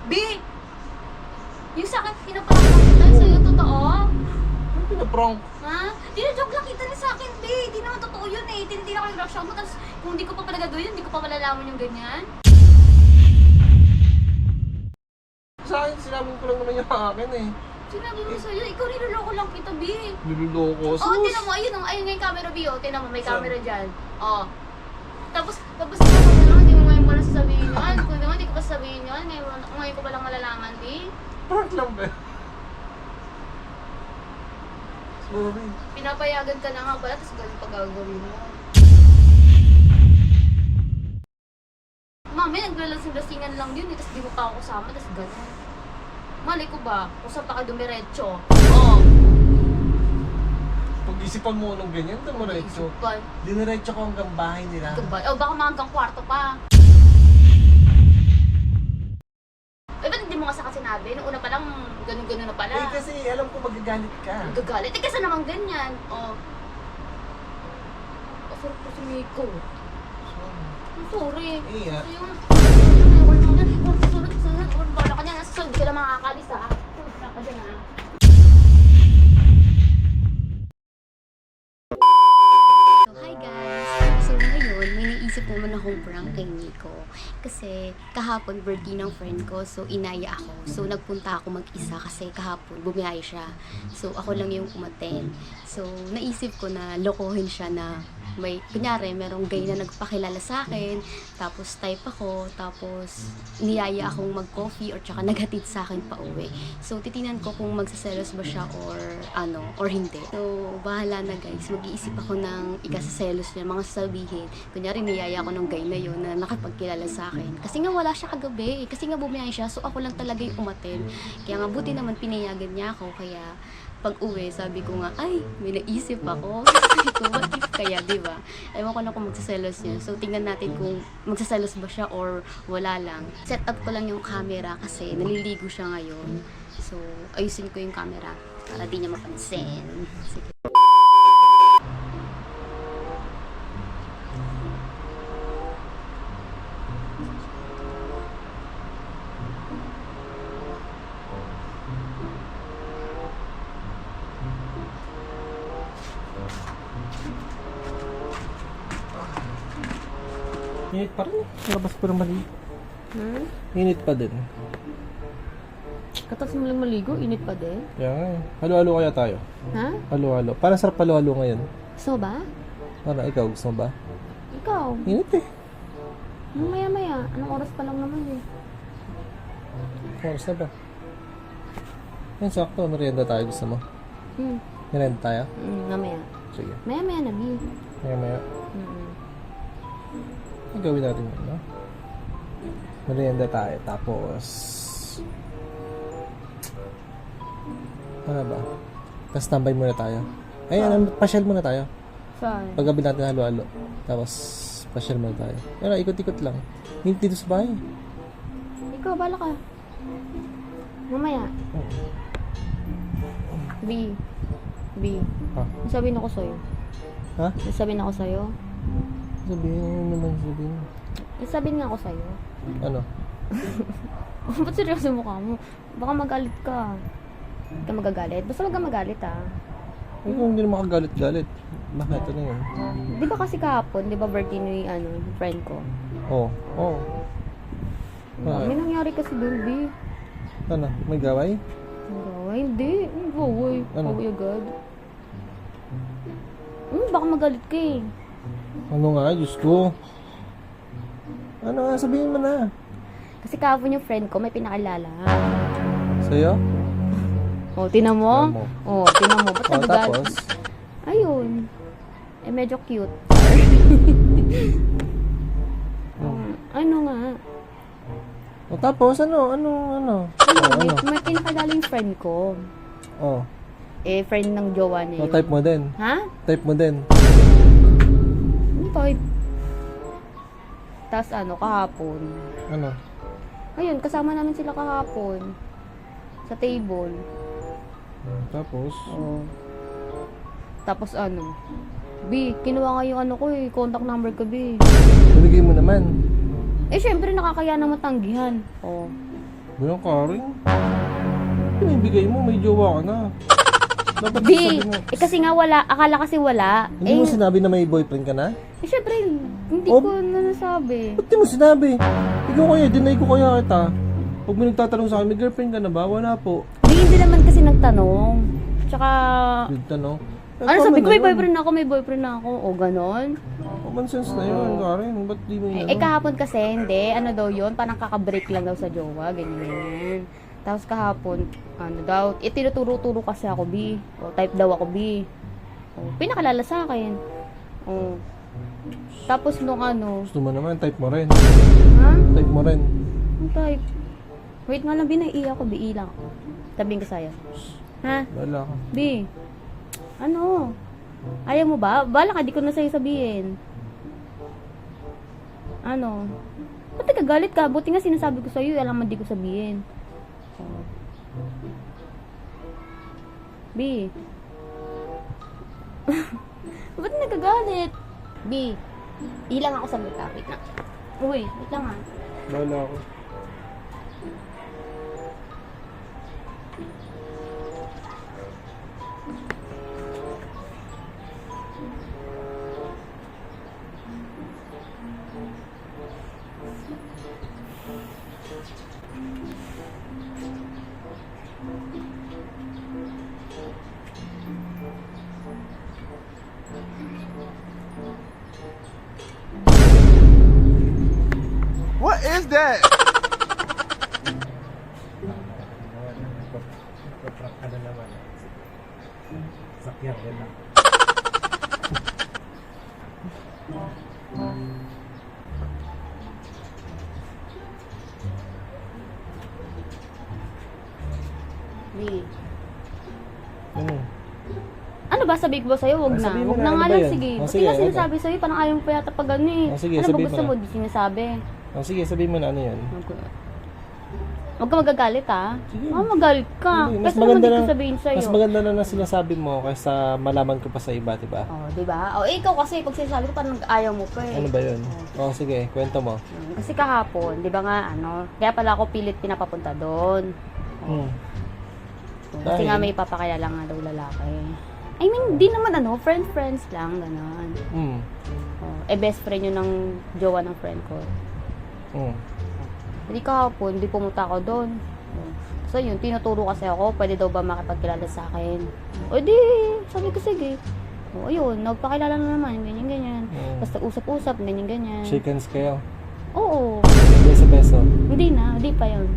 B! Yung sa akin, pinaprank lang kita. Sa'yo, totoo? Ano pinaprank? Ha? Dinajoke lang kita rin sa akin, B. Di naman totoo yun eh. Tinitira ko yung reaction mo. Tapos kung hindi ko pa pala gagawin, hindi ko pa malalaman yung ganyan. Sa akin, sinabi ko lang naman yung akin eh. Sinabi mo sa'yo, ikaw niloloko lang kita, B. Niluloko. Oo, oh, tinan mo, ayun nga yung camera, B. Oh, tinan mo, may camera dyan. Oo. Tapos sinabi mo na, hindi mo ngayon pala sasabihin yun. Kung naman, hindi ko pa sasabihin yun. Ngayon ko palang malalaman, B. Prank lang ba? Sorry. Pinapayagan ka na nga pala, tapos ganun pa gagawin mo. Mami, naglalasing-lasingan lang yun, tapos di mo pa ako kasama, tapos ganun. Mali ko ba? Kung saan pa ka dumiretso? Oo. Pag-isipan mo ng ganyan, dumiretso. Isipan. Diniretso ko hanggang bahay nila. Ito ba? O baka mga hanggang kwarto pa. Eh, ba't hindi mo nga sa akin sinabi? Noong una pa lang, ganun-ganun na pala. Eh kasi alam ko magagalit ka. Gagalit. Eh, kasi naman ganyan. O. Sorry po si Miko. Sorry. Iya. Ayun. Sunod. Bala ka niya. Nasa sunod sila makakalis ha. Sunod ka dyan ha. So, hi guys! So ngayon, may naisip naman akong prank kay Nico. Kasi kahapon birthday ng friend ko, so inaya ako. So nagpunta ako mag-isa kasi kahapon bumiyaya siya. So ako lang yung umaten. So naisip ko na lokohin siya na may, kunyari, merong gay na nagpakilala sa akin, tapos type ako, tapos niyaya akong mag-coffee or tsaka naghatid sa akin pa uwi. So, titinan ko kung magsaselos ba siya or hindi. So, bahala na guys, mag-iisip ako ng ikasaselos niya, mga sasabihin. Kunyari, niyaya ako ng gay na yun na nakapagkilala sa akin. Kasi nga wala siya kagabi, kasi nga bumiyay siya, so ako lang talaga yung umaten. Kaya nga, buti naman pinayagan niya ako, kaya pag uwi, sabi ko nga, ay, may naisip ako. Sabi ko, what if kaya, di ba? Ewan ko na kung magsaselos niya. So, tingnan natin kung magsaselos ba siya or wala lang. Set up ko lang yung camera kasi naliligo siya ngayon. So, ayusin ko yung camera para di niya mapansin. Sige. Init pa rin. Labas pa rin mali. Init pa din. Katas mo lang maligo, init pa din. Kaya nga eh. Halo-halo kaya tayo. Ha? Halo-halo. Parang sarap halo-halo ngayon. Gusto mo ba? Para ikaw, gusto mo ba? Ikaw? Init eh. Maya-maya. Anong oras pa lang naman eh. Oras na ba? Yan, sakto. Merienda tayo. Gusto mo? Merienda tayo? Mamaya. Sige. Maya-maya na, Mi. Maya-maya. Ang gawin natin yun, no? Merienda tayo. Tapos... ano ba? Tapos tambay muna tayo. Ay, pasyal muna tayo. Saan? Paggabi natin halo-halo. Tapos, pasyal muna tayo. Pero ikot-ikot lang. Hindi dito sa bahay. Ikaw, bala ka. Mamaya. B. Ha? Sabihin ako sa'yo. Ha? Sabihin ako sa'yo. Sabihin mo naman, sabihin. Sabihin nga ako sa'yo. Ano? Ba't seryoso mukha mo? Baka magalit ka. Hindi ka magagalit. Basta wag ka magalit ah. Ay, kung hindi na makagalit-galit. Bakit ano yun? Di ba kasi kahapon, di ba birthday ni friend ko? Oo. Oo. May nangyari kasi doon, B. Ano? May gaway? Ang gaway? Hindi. Ang gaway. Ano? Gaway agad. Baka magalit ka eh. Ano nga? Diyos ko. Ano nga? Sabihin mo na. Kasi kahapon yung friend ko may pinakilala. Sa'yo? O, tinan mo? Tinan mo. O, tinan mo. Ba't nagagalit? Tapos? Ayun. Eh, medyo cute. Ano nga? O tapos, ano? May pinakilala yung friend ko. Oh. Eh, friend ng jowa niya O, yun. type mo din. Ha? Type mo din. Ano type? Tapos kahapon. Ano? Ayun, kasama namin sila kahapon. Sa table. Tapos? Oo. Tapos B, kinuha nga yung ko contact number ko, B. Binigay mo naman. Eh, syempre nakakaya naman tanggihan. Oh. Ganyan ka rin. Pinibigay mo, may jowa ka na. Dapat Di, sabi mo. kasi nga wala, akala kasi wala. Hindi mo sinabi na may boyfriend ka na? Syempre, hindi Oh. ko na nasabi. Ba't di mo sinabi? Ikaw kaya, deny ko kaya kita. Pag may nagtatanong sa akin, may girlfriend ka na ba? Wala po. Hindi naman kasi nagtanong. Tsaka, Yung tanong. ano sabi ko, may boyfriend na ako. O, ganon. Common sense na yun, Karen. Ba't di mo yun? Kahapon kasi, hindi. Ano daw yun? Parang kakabreak lang daw sa jowa. Ganyan. Tapos kahapon, ano daw, tinuturo-turo kasi ako, B. O, type daw ako, B. O, pinakalala sa akin. O. Tapos nung ano, Gusto mo naman, type mo rin. ha? Type mo rin. Ang type? Wait nga lang, B, naiiyak ko, B, ilang. Sabihin ko sa'yo. Ha? Wala ka. B, ano? Ayaw mo ba? Bala ka, di ko na sa'yo sabihin. Ano? Ba't nagagalit ka? Buti nga sinasabi ko sa'yo, alam mo di ko sabihin. Oh. B. Ba't nagagalit? B. Ilang ako sa mata. Wait lang. Uy, wait lang ah. Wala ako. What is that? Ano naman? Sakyan din lang. B. Ano? Ano ba sabi ko ba sa'yo? Huwag na. Sabihin mo Huwag na, na ano nga ba lang, yun? sige. Oh, Buti sige, nga ano sinasabi sa'yo, parang ayaw mo pa yata pag ano eh. Oh, sige, Ano ba sabihin gusto mo mo? na. Di sinasabi. Oh, sige, sabihin mo na ano yan. Huwag ka magagalit ha. Sige. Magalit ka. Hindi, Kasi naman di ko sabihin sa'yo. mas maganda na sinasabi mo kaysa malaman ko pa sa iba, diba? Oh, di ba? Oh, ikaw kasi pag sinasabi ko parang ayaw mo pa eh. Ano ba yun? Oh, sige, kwento mo. Kasi kahapon, di ba nga ano, kaya pala ako pilit pinapapunta doon. Hmm. Kasi Dahil? nga may papakilala nga daw lalaki. I mean, di naman ano, friends lang, gano'n. Hmm. Oh, best friend yun ng jowa ng friend ko. Hmm. Hindi kahapon, di pumunta ako doon. So yun, tinuturo kasi ako, pwede daw ba makipagkilala sa akin? O di, sabi ko sige. O ayun, nagpakilala na naman, ganyan-ganyan. Basta usap-usap, ganyan-ganyan. Shake hands kayo. Oo. Beso-beso. Hindi na, hindi pa yun.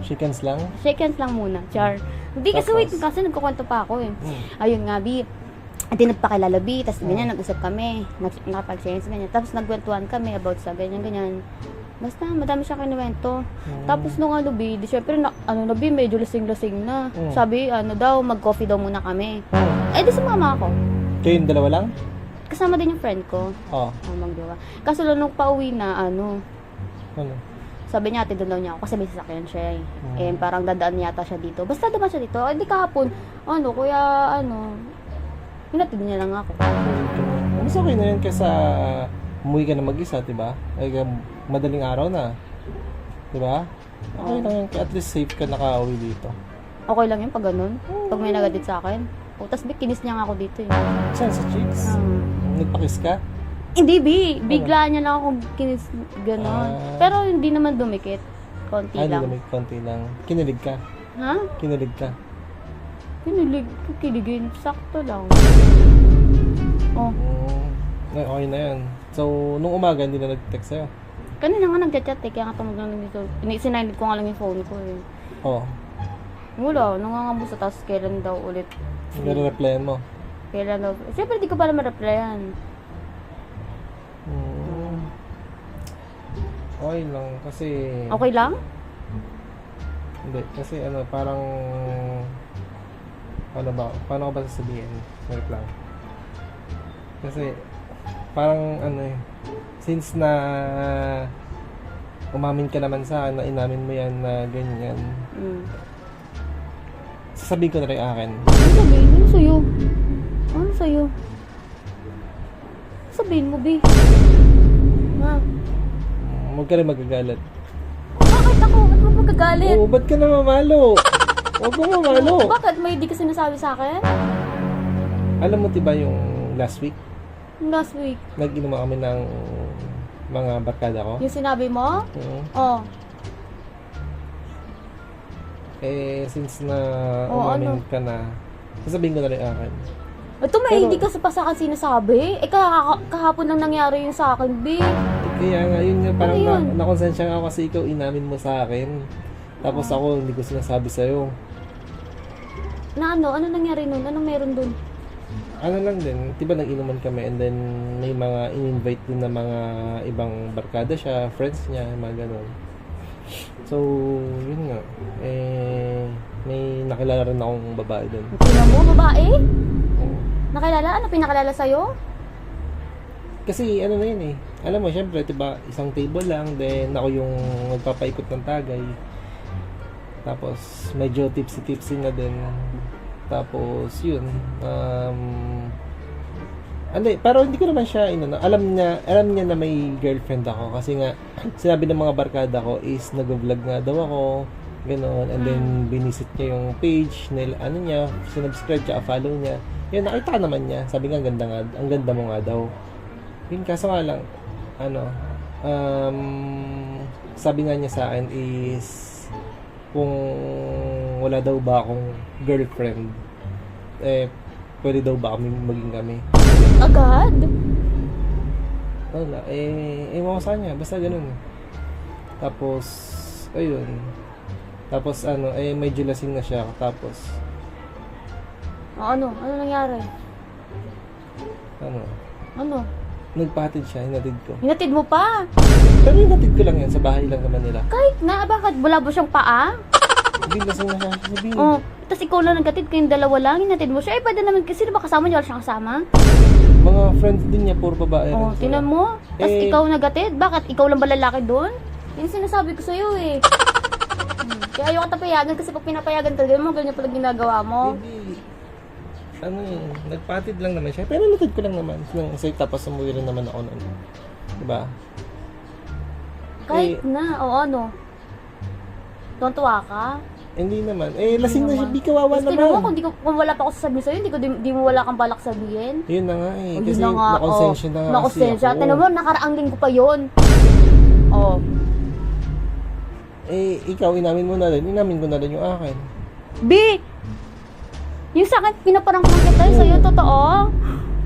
Shake hands lang? Shake hands lang muna, char. Hindi kasi Tapos? wait, kasi nagkukwento pa ako eh. Hmm. Ayun nga, B. At nagpakilala, B. Tapos ganyan, nag-usap kami. Nakapag-share ganyan. Tapos nagkwentuhan kami about sa ganyan-ganyan. Basta, madami siya kinuwento. Tapos nung ano, B, di syempre, B, medyo lasing-lasing na. Sabi, ano daw, mag-coffee daw muna kami. Eh, di sumama ako. Kayong dalawa lang? Kasama din yung friend ko. Oo. Magjowa. Kaso lang nung pauwi na, ano, Ano? sabi niya, atid daw niya ako kasi may sasakyan siya eh. Eh, parang dadaan yata siya dito. Basta diba siya dito? Eh, di kahapon, ano, kuya, ano, hinatid niya lang ako. Mas okay na yun kaysa umuwi ka na mag-isa, diba? Ay, madaling araw na. Diba? Okay lang yun. At least safe ka nakauwi dito. Okay lang yun pag ganun. Pag may nagadit sa akin. O, tas kinis niya nga ako dito eh. Saan sa chicks? Nagpakiss ka? Hindi, bigla niya lang ako kinis gano'n. Pero hindi naman dumikit. Konti Hindi lang. na may konti lang. Kinilig ka? Ha? Kinilig ka? Kiligin. Sakto lang. Oh. Okay na yun. So, nung umaga, hindi na nag-text sa'yo? Kanina nga nagchat-chat eh. Kaya nga tumag lang dito. Sinilent ko nga lang yung phone ko eh. Oo. Wala. Nangangamusta. Tapos kailan daw ulit. Nire-replyan mo? Kailan daw. Siyempre di ko pala ma-replyan. Okay lang. Kasi... Okay lang? Hindi. Kasi ano, parang... Ano ba? Paano ko ba sasabihin? Wait lang. Kasi... Parang ano eh... Since na... Umamin ka naman sa akin na inamin mo yan na ganyan. Sasabihin ko na rin akin. Ano sabihin? Ano sa'yo? Ano sa'yo? Sabihin mo, B. Ha? Huwag ka rin magagalit. Bakit Bakit ako? Ba't mo magagalit? Oo, ba't ka na mamalo? Huwag mo mamalo. Bakit? May di ka sinasabi sa akin? Alam mo, diba yung last week, Last week. nag-inom kami ng mga barkada ko? Yung sinabi mo? Oo. Oh. Eh, since na Oo, umamin ano? ka na, sasabihin ko na rin akin. Ito may Pero- hindi ka pa sa akin sinasabi. Eh, kahapon lang nangyari yung sa akin, B. Kaya nga, yun nga, parang Ano yun? nakonsensya nga ako kasi ikaw inamin mo sa akin. Tapos ako, hindi ko sinasabi sa'yo. Na ano? Ano nangyari nun? Anong meron dun? Ano lang din, diba nag-inuman kami and then may mga in-invite din na mga ibang barkada siya, friends niya, mga ganun. So, yun nga. Eh, may nakilala rin akong babae doon. Tingnan mo, babae? Nakilala? Ano pinakilala sa'yo? Kasi ano na yun eh. Alam mo, syempre, diba, isang table lang, then ako yung magpapaikot ng tagay. Tapos, medyo tipsy-tipsy na din. Tapos, yun. Pero hindi ko naman siya, alam niya na may girlfriend ako. Kasi nga, sinabi ng mga barkada ko is nag-vlog nga daw ako. Ganon. And then, binisit niya yung page, niya, sinubscribe siya, follow niya. Yun, nakita naman niya. Sabi nga, ang ganda mo nga daw. Yun, kaso nga lang, sabi nga niya sa akin is, kung wala daw ba akong girlfriend, eh, pwede daw ba maging kami? Agad? Wala, ewan ko sa kanya, basta ganun. Tapos, ayun. Tapos, medyo lasing na siya, tapos, Ano? Ano nangyari? Ano? nagpahatid siya, hinatid ko. Hinatid mo pa? Pero hinatid ko lang yan, sa bahay lang naman nila. Kahit na, bakit? Bulabo siyang paa? Hindi, lasing na siya, sabihin. Oh, tapos ikaw lang nagkatid, kayong dalawa lang, hinatid mo siya. Eh, pwede naman, kasi ba kasama niya? Wala siyang kasama? Mga friends din niya, puro babae rin Oh, sila. tinan mo. Tapos Eh, ikaw nagkatid? Bakit? Ikaw lang ba lalaki doon? Yung sinasabi ko sa'yo eh. Kaya ayaw ka tapayagan kasi pag pinapayagan talaga mo, ganyan pala ginagawa mo. Hindi, nagpatid lang naman siya. Pero natid ko lang naman. Tapos umuwi rin naman ako nun. Diba? Kahit na, o ano. Tuwan-tuwa ka? Hindi naman. Lasing na siya. Di kawawa Tapos tinan mo, naman. kung wala pa ako sasabihin sa'yo, di mo wala kang balak sabihin. Yun na nga eh. Oh, Kasi yun na nga, nakonsensya na nga kasi nakonsensya. ako. Tinan mo, nakaraang linggo pa yun. Oh. Ikaw, inamin mo na rin. Inamin ko na rin yung akin. B! Yung sa akin, pinaparang ko kita sa'yo, totoo?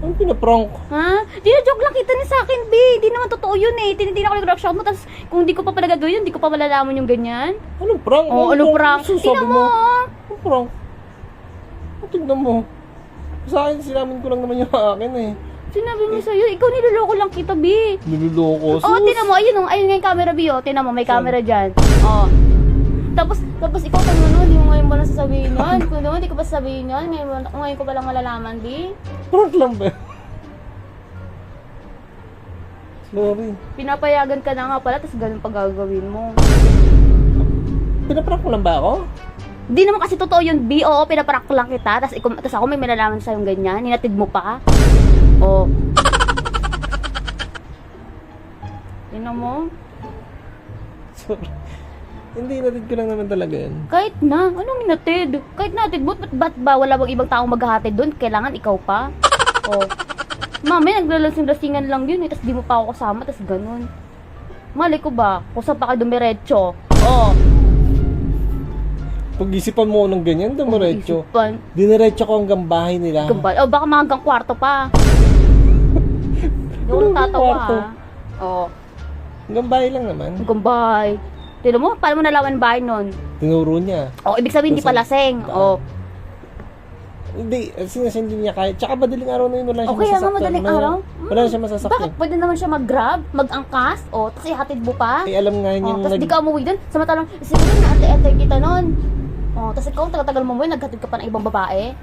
Ano pinaprank? Ha? Di na joke lang kita ni sa akin, B. Di naman totoo yun eh. Hindi na ako nag-reaction mo. Tapos kung di ko pa pala gagawin yun, di ko pa malalaman yung ganyan. Anong prank? Oh, ano prank? Sabi Tingnan mo. Anong prank? Tignan mo. Sa akin, sinamin ko lang naman yung akin eh. Sinabi mo sa'yo, ikaw niloloko lang kita, B. Niluloko. Oh, tinan mo, ayun nga yung camera, B, oh. Tinan mo, may camera dyan. Oh. Tapos ikaw kung di mo ngayon mo lang sasabihin yun. Kung di ko pa sasabihin yun, ngayon ko pa lang malalaman, B. Prank lang ba? Sorry. Pinapayagan ka na nga pala, tapos ganun pa gagawin mo. Pinaprank mo lang ba ako? Di naman kasi totoo yun, B. Oo, pinaprank lang kita, tapos ako may malalaman sa yung ganyan, hinatid mo pa. Oh. Tingnan mo. Sorry. Hindi, natid ko lang naman talaga yan. Kahit na, anong hinatid? Kahit natid mo, ba't ba wala bang ibang taong maghahatid doon? Kailangan ikaw pa. Oh. Mami, naglalasing-lasingan lang yun eh, tapos di mo pa ako kasama, tapos ganun. Mali ko ba? Kung saan pa ka dumiretso? Oh. Pag-isipan mo ng ganyan, dumiretso. Isipan. Diniretso ko hanggang bahay nila. Gambal. Oh, baka mga hanggang kwarto pa. Hindi ko tatawa Kwarto. ah. Oh. Hanggang bahay lang naman. Hanggang bahay. Tignan mo, paano mo nalaman bahay nun? Tinuro niya. Oh, ibig sabihin hindi pa laseng. Oh. Hindi, sinasindi niya kahit. Tsaka madaling araw na yun, wala siya Okay, nga masasakyan. madaling araw. Wala siya masasakyan. Bakit pwede naman siya mag-grab, mag-angkas, oh, tapos ihatid mo pa? Alam nga niya Oh, tapos di ka umuwi dun. Samantalang, siguro na ate-ate kita nun. Oh, tapos ikaw, tagal-tagal mo umuwi, naghatid ka pa ng ibang babae.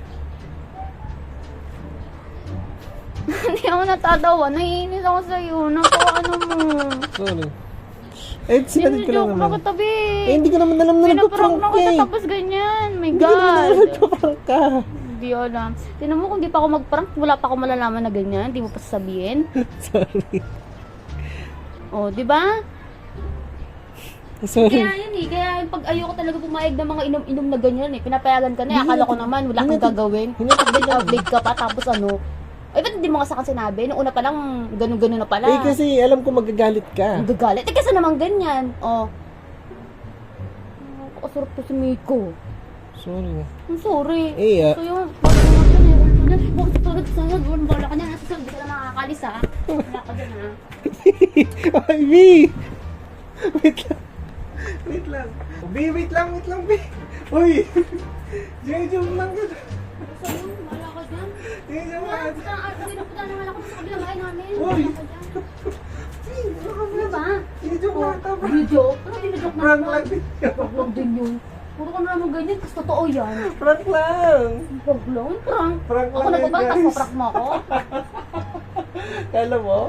Hindi ako natatawa, naiinis ako sa'yo, ano mo. Sorry. Sinadid ko lang Joke naman. lang tabi. Hindi ko naman alam na Pinaprank nagpa-prank na ka kita eh. tapos ganyan. My Hindi ko naman alam na God. nagpa-prank ka. Hindi alam. Tinan mo, kung di pa ako mag-prank, wala pa ako malalaman na ganyan. Hindi mo pa sasabihin. Sorry. Oh, di ba? Sorry. Kaya yun eh, kaya pag ayoko talaga pumayag ng mga inom-inom na ganyan eh, pinapayagan ka na, akala ko naman wala kang gagawin. Update ka pa, tapos ano, ay ba't hindi mo nga sa akin sinabi? Nung una pa lang, ganun-ganun na pala. Eh kasi alam ko magagalit ka. Ang gagalit. Eh kasi naman ganyan. Oh. Nakakasarap to si Miko. Sorry. I'm sorry. Eh, So yung, bakit tulad sa'yo, doon bala ka niya, nasa sa'yo, hindi ka na makakalis ha. Wala ka dyan ha. Ay, B! Wait lang. Wait lang. B, wait lang, B. Uy! Jojo lang ka. Sa'yo, wala ka dyan. Jojo Wala, lang. basta ang arte, pinupunta naman ako sa kabilang bahay namin. Uy! Wala ka dyan. Ano ba? Jojo lang ka ba? Video? Ano dinidok na Prank naman? lang din yun. Prank lang din yun. Puro ka na naman ganyan, kasi totoo yan. Prank lang. Prank lang, prank. Prank Ako lang yan, nagpaprank, tapos guys. paprank mo ako. Alam mo,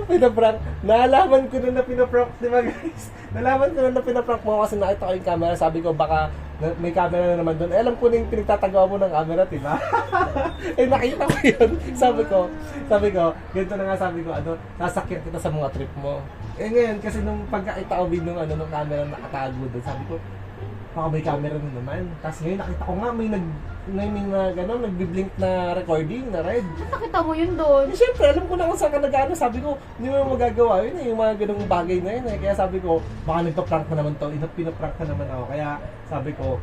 pinaprank. Naalaman ko na pinaprank, di ba guys? Nalaman ko na pinaprank mo kasi nakita ko yung camera. Sabi ko baka may camera na naman doon. Eh, alam ko na yung pinagtatagawa mo ng camera, di ba? Eh, nakita ko yun. Sabi ko, ganito na nga sabi ko, sasakyan kita sa mga trip mo. Eh ngayon, kasi nung pagkakita ko nung camera nakatago doon, sabi ko, baka may camera na naman. Tapos ngayon nakita ko nga nagbi-blink na recording na red. Nakita mo yun doon. Eh, siyempre, alam ko na kung saan ka nag-ano. Sabi ko, hindi mo magagawa yun eh, yung mga ganung bagay na yun eh. Kaya sabi ko, baka nagpa-prank ka naman to, pinaprank ka naman ako. Kaya sabi ko,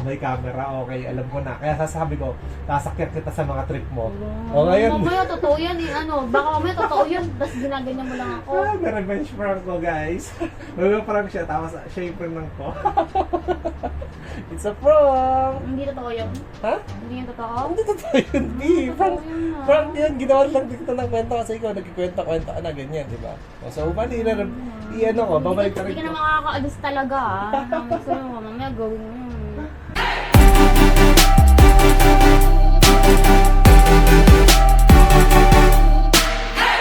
may camera, okay, alam ko na. Kaya sasabi ko, sasakyan kita sa mga trip mo. O ngayon, Mamaya totoo yan eh, baka mamaya totoo yun, tapos ginaganyan mo lang ako. na-revenge prank ko guys. May-prank siya, tapos siya yung prank ko. It's a prank! Hindi totoo yun. Ha? Hindi yun totoo. Hindi totoo yun, di. Prank, prank yun. Ginawa lang dito ng kwento kasi ikaw nagkikwento-kwento ka na ganyan, di ba? So, bali, i-ano ko, babalik ka rin Hindi ka ko. na makakaalis talaga ah. Gusto mo, mamaya gawin mo.